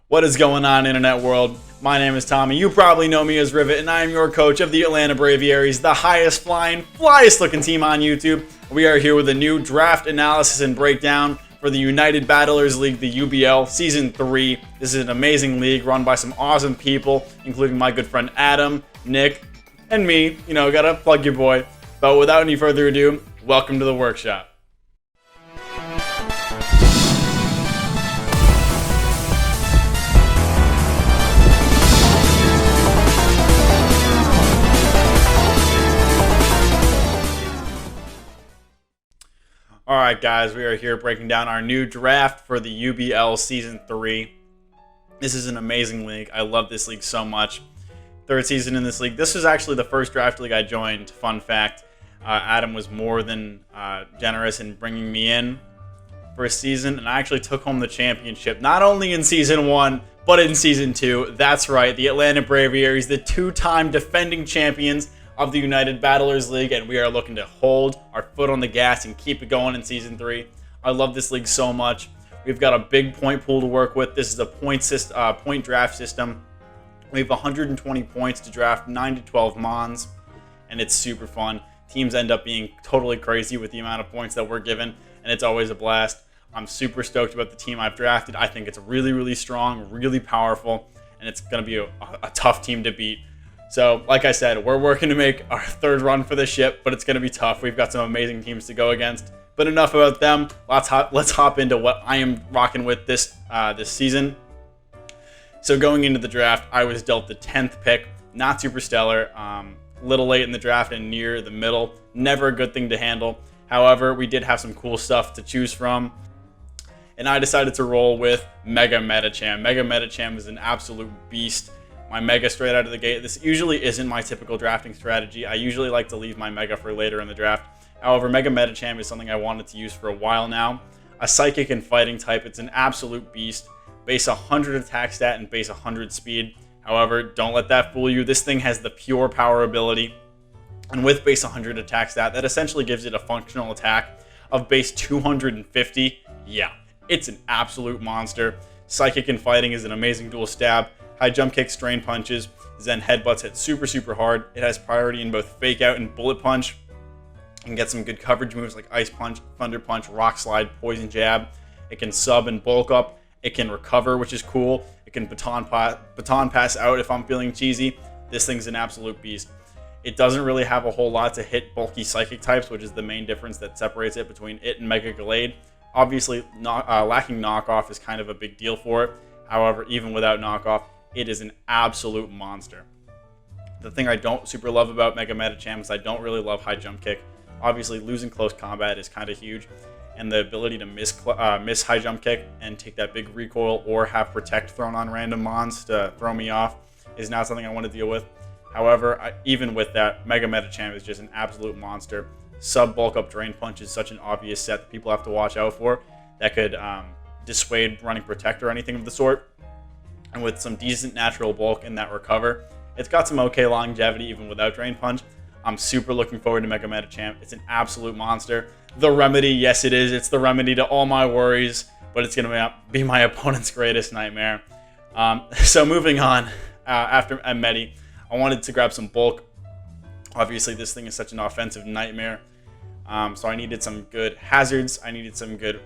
What is going on, internet world? My name is Tommy. You probably know me as Rivet, and I am your coach of the Atlanta Braviaries, the highest flying, flyest looking team on YouTube. We are here with a new draft analysis and breakdown for the United Battlers League, the UBL Season 3. This is an amazing league run by some awesome people, including my good friend Adam, Nick, and me. You know, gotta plug your boy. But without any further ado, welcome to the workshop. Alright guys, we are here breaking down our new draft for the UBL Season 3. This is an amazing league. I love this league so much. Third season in this league. This was actually the first draft league I joined. Fun fact, Adam was more than generous in bringing me in for a season, and I actually took home the championship, not only in Season 1, but in Season 2. That's right, the Atlanta Braviaries, the two-time defending champions of the United Battlers League, and we are looking to hold our foot on the gas and keep it going in Season 3. I love this league so much. We've got a big point pool to work with. This is a point draft system. We have 120 points to draft 9 to 12 mons, and it's super fun. Teams end up being totally crazy with the amount of points that we're given, and it's always a blast. I'm super stoked about the team I've drafted. I think it's really, really strong, really powerful, and it's going to be a tough team to beat. So, like I said, we're working to make our third run for the ship, but it's going to be tough. We've got some amazing teams to go against. But enough about them. Let's hop into what I am rocking with this season. So going into the draft, I was dealt the 10th pick. Not super stellar. Little late in the draft and near the middle. Never a good thing to handle. However, we did have some cool stuff to choose from. And I decided to roll with Mega Medicham. Mega Medicham is an absolute beast. My Mega straight out of the gate. This usually isn't my typical drafting strategy. I usually like to leave my Mega for later in the draft. However, Mega Medicham is something I wanted to use for a while now. A Psychic and Fighting type. It's an absolute beast. Base 100 attack stat and base 100 speed. However, don't let that fool you. This thing has the pure power ability. And with base 100 attack stat, that essentially gives it a functional attack of base 250. Yeah, it's an absolute monster. Psychic and Fighting is an amazing dual stab. High jump kick, strain punches, Zen headbutts hit super, super hard. It has priority in both fake out and bullet punch. You can get some good coverage moves like ice punch, thunder punch, rock slide, poison jab. It can sub and bulk up. It can recover, which is cool. It can baton pass out if I'm feeling cheesy. This thing's an absolute beast. It doesn't really have a whole lot to hit bulky psychic types, which is the main difference that separates it between it and Mega Gallade. Obviously, lacking knockoff is kind of a big deal for it. However, even without knockoff, it is an absolute monster. The thing I don't super love about Mega Medicham is I don't really love high jump kick. Obviously, losing close combat is kind of huge, and the ability to miss high jump kick and take that big recoil or have protect thrown on random mons to throw me off is not something I want to deal with. However, even with that, Mega Medicham is just an absolute monster. Sub bulk up drain punch is such an obvious set that people have to watch out for that could dissuade running protect or anything of the sort. And with some decent natural bulk in that recover, it's got some okay longevity even without drain punch. I'm super looking forward to Mega Medicham. It's an absolute monster. The remedy, yes it is. It's the remedy to all my worries, but it's going to be my opponent's greatest nightmare. So moving on, after Medi, I wanted to grab some bulk. Obviously, this thing is such an offensive nightmare. So I needed some good hazards. I needed some good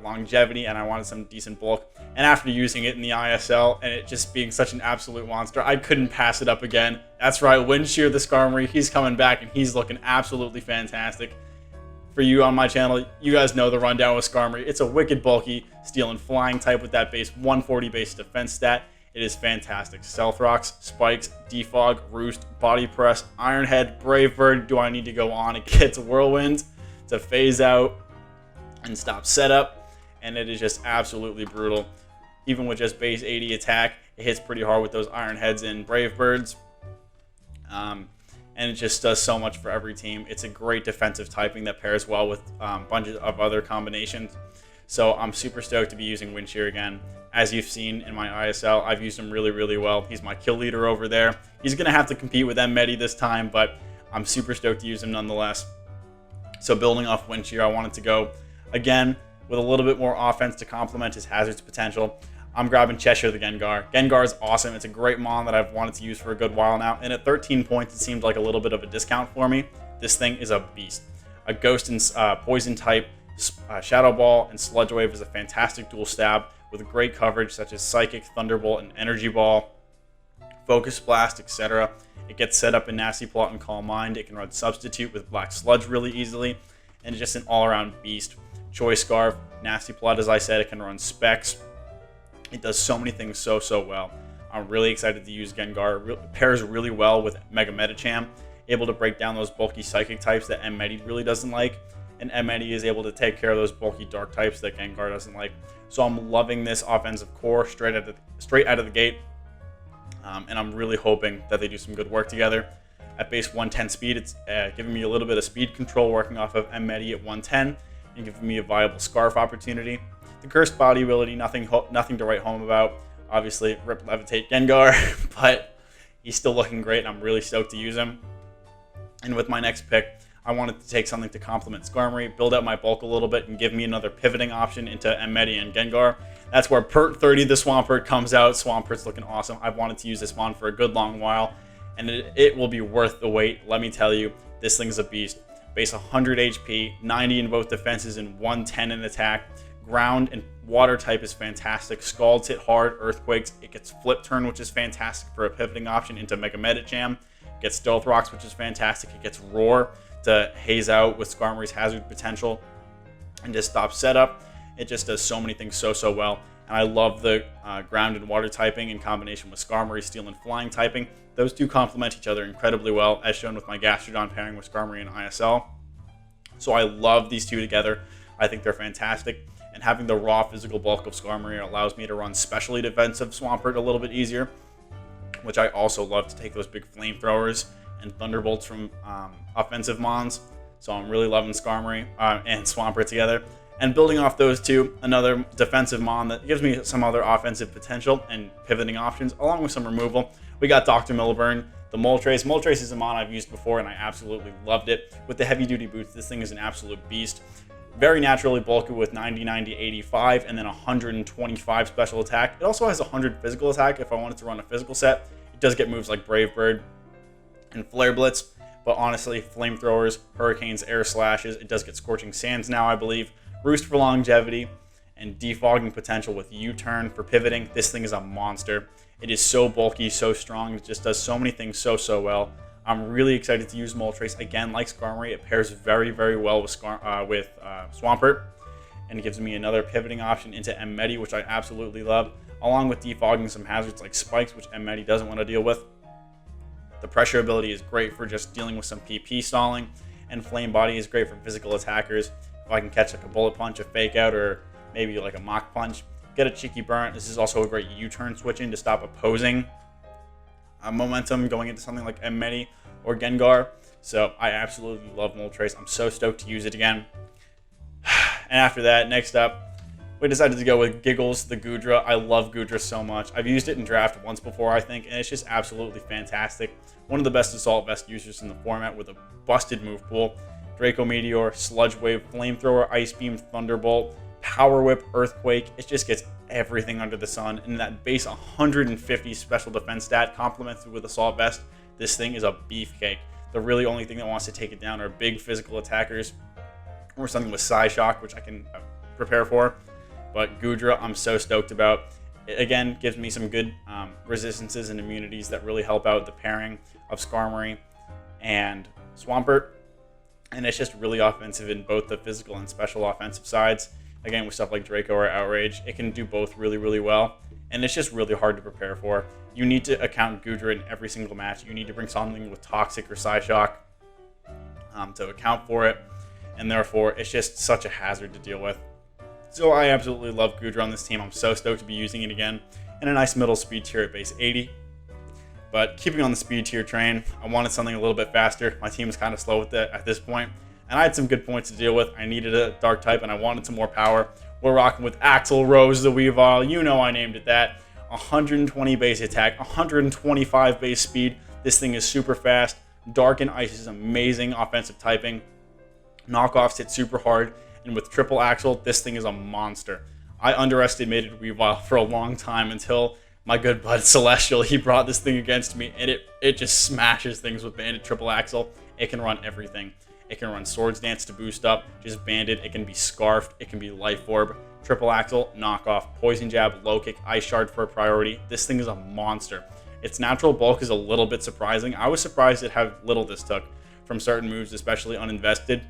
longevity, and I wanted some decent bulk. And after using it in the ISL and it just being such an absolute monster, I couldn't pass it up again. That's right, Windshear the Skarmory, he's coming back and he's looking absolutely fantastic. For you on my channel, you guys know the rundown with Skarmory. It's a wicked bulky, steel and flying type with that base 140 base defense stat. It is fantastic. Stealth Rocks, Spikes, Defog, Roost, Body Press, Iron Head, Brave Bird. Do I need to go on? It gets Whirlwind to phase out and stop setup, and it is just absolutely brutal. Even with just base 80 attack, it hits pretty hard with those Iron Heads and Brave Birds. And it just does so much for every team. It's a great defensive typing that pairs well with a bunch of other combinations. So I'm super stoked to be using Windshear again. As you've seen in my ISL, I've used him really, really well. He's my kill leader over there. He's going to have to compete with Medi this time, but I'm super stoked to use him nonetheless. So building off Windshear, I wanted to go, again, with a little bit more offense to complement his hazards potential. I'm grabbing Cheshire the Gengar. Gengar is awesome. It's a great mon that I've wanted to use for a good while now. And at 13 points, it seemed like a little bit of a discount for me. This thing is a beast. A Ghost and Poison type, Shadow Ball, and Sludge Wave is a fantastic dual stab with great coverage such as Psychic, Thunderbolt, and Energy Ball, Focus Blast, etc. It gets set up in Nasty Plot and Calm Mind. It can run Substitute with Black Sludge really easily. And it's just an all-around beast. Choice Scarf, Nasty Plot, as I said, it can run Specs. It does so many things so well. I'm really excited to use Gengar. It pairs really well with Mega Medicham, able to break down those bulky Psychic types that M-Medi really doesn't like, and M-Medi is able to take care of those bulky Dark types that Gengar doesn't like. So I'm loving this offensive core straight out of the gate, and I'm really hoping that they do some good work together. At base 110 speed, it's giving me a little bit of speed control working off of M-Medi at 110, and giving me a viable Scarf opportunity. The Cursed Body ability, nothing to write home about. Obviously, Rip Levitate Gengar, but he's still looking great, and I'm really stoked to use him. And with my next pick, I wanted to take something to complement Skarmory, build out my bulk a little bit, and give me another pivoting option into M-Medi and Gengar. That's where Pert 30, the Swampert, comes out. Swampert's looking awesome. I've wanted to use this mon for a good long while, and it will be worth the wait. Let me tell you, this thing's a beast. Base 100 HP, 90 in both defenses, and 110 in attack. Ground and water type is fantastic. Scalds hit hard, Earthquakes. It gets Flip Turn, which is fantastic for a pivoting option into Mega Medicham. It gets Stealth Rocks, which is fantastic. It gets Roar to haze out with Skarmory's hazard potential and just stop setup. It just does so many things so well. And I love the ground and water typing in combination with Skarmory's steel and flying typing. Those two complement each other incredibly well, as shown with my Gastrodon pairing with Skarmory and ISL. So I love these two together. I think they're fantastic. And having the raw physical bulk of Skarmory allows me to run specially defensive Swampert a little bit easier, which I also love to take those big flamethrowers and thunderbolts from offensive mons. So I'm really loving Skarmory and Swampert together. And building off those two, another defensive mon that gives me some other offensive potential and pivoting options, along with some removal. We got Dr. Milburn, the Moltres. Moltres is a mon I've used before, and I absolutely loved it. With the heavy-duty boots, this thing is an absolute beast. Very naturally bulky with 90, 90, 85, and then 125 special attack. It also has 100 physical attack if I wanted to run a physical set. It does get moves like Brave Bird and Flare Blitz, but honestly, Flamethrowers, Hurricanes, Air Slashes, it does get Scorching Sands now, I believe. Roost for longevity, and defogging potential with U-turn for pivoting. This thing is a monster. It is so bulky, so strong. It just does so many things so well. I'm really excited to use Moltres. Again, like Skarmory, it pairs very well with Swampert, and it gives me another pivoting option into M-Medi, which I absolutely love, along with defogging some hazards like Spikes, which M-Medi doesn't want to deal with. The pressure ability is great for just dealing with some PP stalling, and Flame Body is great for physical attackers. If I can catch like a Bullet Punch, a Fake Out, or maybe like a Mach Punch, get a Cheeky Burn. This is also a great U-turn switch in to stop opposing momentum going into something like M-Medi or Gengar. So I absolutely love Moltres. I'm so stoked to use it again. And after that, next up, we decided to go with Giggles, the Goodra. I love Goodra so much. I've used it in draft once before, I think, and it's just absolutely fantastic. One of the best Assault Vest users in the format with a busted move pool. Draco Meteor, Sludge Wave, Flamethrower, Ice Beam, Thunderbolt, Power Whip, Earthquake. It just gets everything under the sun. And that base 150 special defense stat complemented with Assault Vest, this thing is a beefcake. The really only thing that wants to take it down are big physical attackers or something with Psyshock, which I can prepare for. But Goodra, I'm so stoked about. It, again, gives me some good resistances and immunities that really help out the pairing of Skarmory and Swampert. And it's just really offensive in both the physical and special offensive sides. Again, with stuff like Draco or Outrage, it can do both really well. And it's just really hard to prepare for. You need to account Goodra in every single match. You need to bring something with Toxic or Psyshock to account for it. And therefore, it's just such a hazard to deal with. So I absolutely love Goodra on this team. I'm so stoked to be using it again. And a nice middle speed tier at base 80. But keeping on the speed tier train, I wanted something a little bit faster. My team is kind of slow with it at this point. And I had some good points to deal with. I needed a dark type and I wanted some more power. We're rocking with Axel Rose the Weevil. You know I named it that. 120 base attack, 125 base speed. This thing is super fast. Dark and Ice is amazing offensive typing. Knockoffs hit super hard. And with triple Axel, this thing is a monster. I underestimated Weevil for a long time until my good bud Celestial, he brought this thing against me, and it just smashes things with Banded Triple Axle. It can run everything. It can run Swords Dance to boost up, just Banded. It can be Scarfed. It can be Life Orb, Triple Axle, Knockoff, Poison Jab, Low Kick, Ice Shard for a priority. This thing is a monster. Its natural bulk is a little bit surprising. I was surprised at how little this took from certain moves, especially uninvested,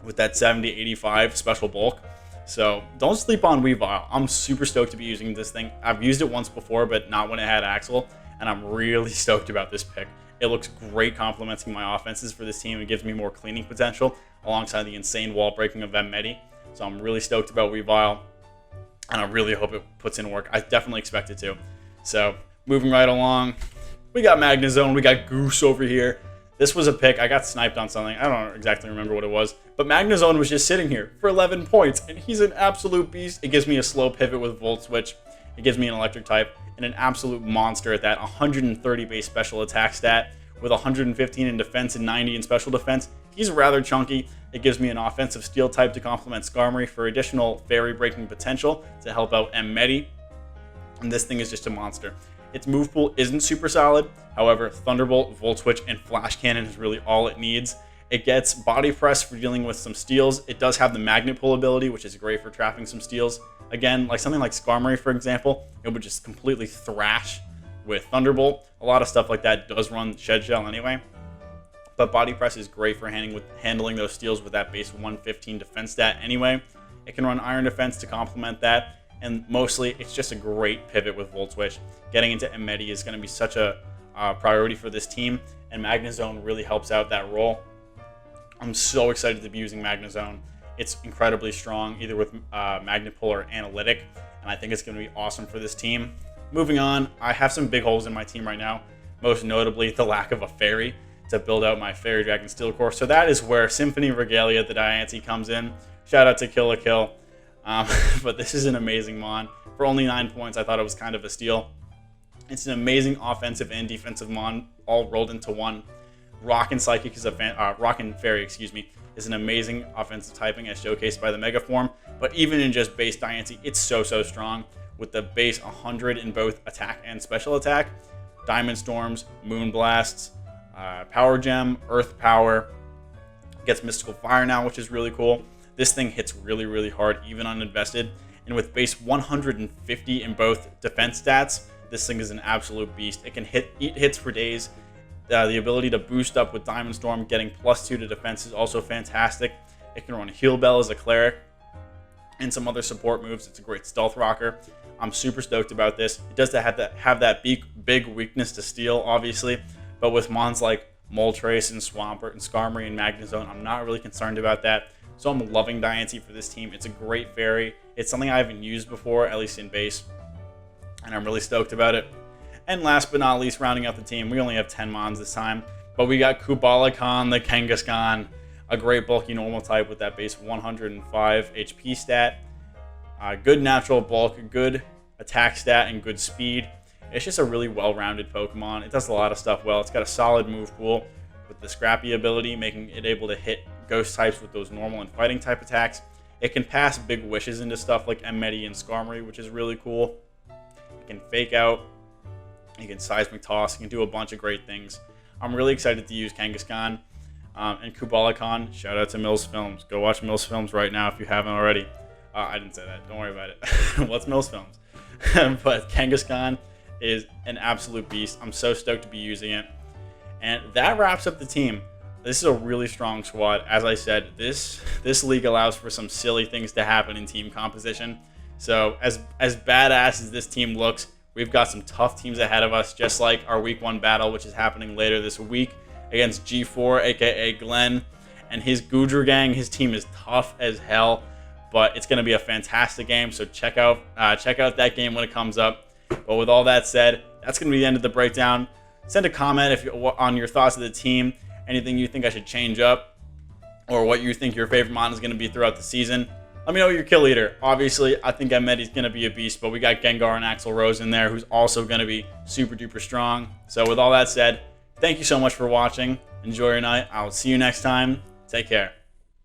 with that 70-85 special bulk. So don't sleep on Weevil. I'm super stoked to be using this thing. I've used it once before, but not when it had Axle, and I'm really stoked about this pick. It looks great complementing my offenses for this team. It gives me more cleaning potential alongside the insane wall breaking of Medi. So I'm really stoked about Weevil, and I really hope it puts in work. I definitely expect it to. So moving right along, we got Magnazone. We got Goose over here. This was a pick. I got sniped on something. I don't exactly remember what it was. But Magnazone was just sitting here for 11 points, and he's an absolute beast. It gives me a slow pivot with Volt Switch. It gives me an electric type, and an absolute monster at that. 130 base special attack stat with 115 in defense and 90 in special defense. He's rather chunky. It gives me an offensive steel type to complement Skarmory for additional fairy breaking potential to help out Medi. And this thing is just a monster. Its move pool isn't super solid. However, Thunderbolt, Volt Switch, and Flash Cannon is really all it needs. It gets Body Press for dealing with some steals. It does have the Magnet Pull ability, which is great for trapping some steals. Again, like something like Skarmory, for example, it would just completely thrash with Thunderbolt. A lot of stuff like that does run Shed Shell anyway. But Body Press is great for handling those steals with that base 115 defense stat anyway. It can run Iron Defense to complement that. And mostly, it's just a great pivot with Volt Switch. Getting into Medi is going to be such a priority for this team, and Magnazone really helps out that role. I'm so excited to be using Magnazone. It's incredibly strong, either with Magnet Pull or Analytic, and I think it's going to be awesome for this team. Moving on, I have some big holes in my team right now, most notably the lack of a Fairy to build out my Fairy Dragon Steel Core. So that is where Symphony Regalia, the Diancie, comes in. Shout out to Kill a Kill. But this is an amazing mon. For only 9 points, I thought it was kind of a steal. It's an amazing offensive and defensive mon, all rolled into one. Rockin' Psychic is Rockin' Fairy, excuse me, is an amazing offensive typing as showcased by the Mega Form. But even in just base Diancie, it's so strong with the base 100 in both attack and special attack. Diamond Storms, Moon Blasts, Power Gem, Earth Power. Gets Mystical Fire now, which is really cool. This thing hits really hard, even uninvested. And with base 150 in both defense stats, this thing is an absolute beast. It can eat hits for days. The ability to boost up with Diamond Storm, getting +2 to defense is also fantastic. It can run Heal Bell as a cleric and some other support moves. It's a great stealth rocker. I'm super stoked about this. It does have that big weakness to steel, obviously, but with mons like Moltres and Swampert and Skarmory and Magnazone, I'm not really concerned about that. So I'm loving Diancie for this team. It's a great fairy. It's something I haven't used before, at least in base, and I'm really stoked about it. And last but not least, rounding out the team, we only have 10 mons this time, but we got Kangaskhan, the Kangaskhan, a great bulky normal type with that base 105 HP stat. Good natural bulk, good attack stat, and good speed. It's just a really well-rounded Pokemon. It does a lot of stuff well. It's got a solid move pool with the Scrappy ability, making it able to hit ghost types with those normal and fighting type attacks. It can pass big wishes into stuff like Medi and Skarmory, which is really cool. It can fake out. It can seismic toss. It can do a bunch of great things. I'm really excited to use Kangaskhan and Kangaskhan. Shout out to Mills Films. Go watch Mills Films right now if you haven't already. I didn't say that. Don't worry about it. What's Mills Films? But Kangaskhan is an absolute beast. I'm so stoked to be using it. And that wraps up the team. This is a really strong squad. As I said, this league allows for some silly things to happen in team composition. So as badass as this team looks, we've got some tough teams ahead of us, just like our week 1 battle, which is happening later this week against G4, aka Glenn, and his Goodra gang. His team is tough as hell, but it's going to be a fantastic game. So check out that game when it comes up. But with all that said, that's going to be the end of the breakdown. Send a comment on your thoughts of the team, anything you think I should change up, or what you think your favorite mon is going to be throughout the season. Let me know your kill leader. Obviously, I think Medi's going to be a beast, but we got Gengar and Axl Rose in there, who's also going to be super duper strong. So with all that said, thank you so much for watching. Enjoy your night. I'll see you next time. Take care.